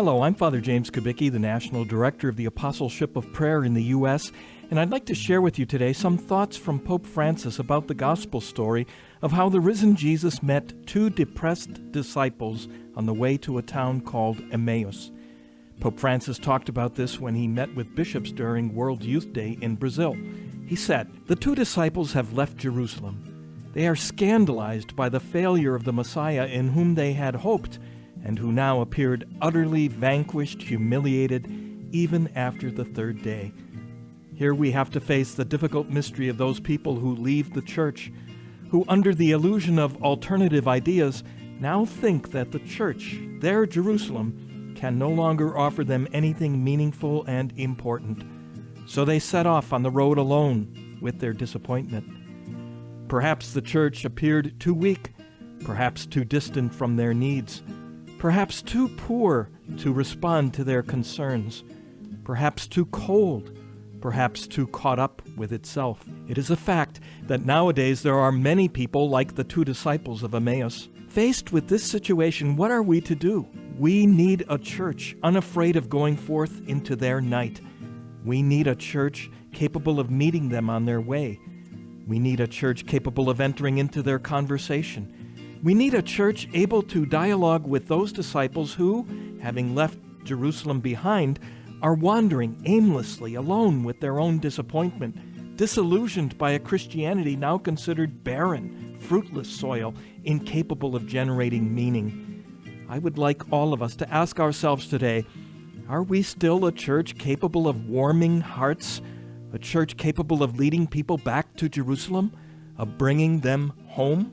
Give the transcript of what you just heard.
Hello, I'm Father James Kubicki, the National Director of the Apostleship of Prayer in the U.S., and I'd like to share with you today some thoughts from Pope Francis about the gospel story of how the risen Jesus met two depressed disciples on the way to a town called Emmaus. Pope Francis talked about this when he met with bishops during World Youth Day in Brazil. He said, "The two disciples have left Jerusalem. They are scandalized by the failure of the Messiah in whom they had hoped, and who now appeared utterly vanquished, humiliated, even after the third day." Here we have to face the difficult mystery of those people who leave the church, who under the illusion of alternative ideas now think that the church, their Jerusalem, can no longer offer them anything meaningful and important. So they set off on the road alone with their disappointment. Perhaps the church appeared too weak, perhaps too distant from their needs, perhaps too poor to respond to their concerns, perhaps too cold, perhaps too caught up with itself. It is a fact that nowadays there are many people like the two disciples of Emmaus. Faced with this situation, what are we to do? We need a church unafraid of going forth into their night. We need a church capable of meeting them on their way. We need a church capable of entering into their conversation. We need a church able to dialogue with those disciples who, having left Jerusalem behind, are wandering aimlessly alone with their own disappointment, disillusioned by a Christianity now considered barren, fruitless soil, incapable of generating meaning. I would like all of us to ask ourselves today, are we still a church capable of warming hearts, a church capable of leading people back to Jerusalem, of bringing them home?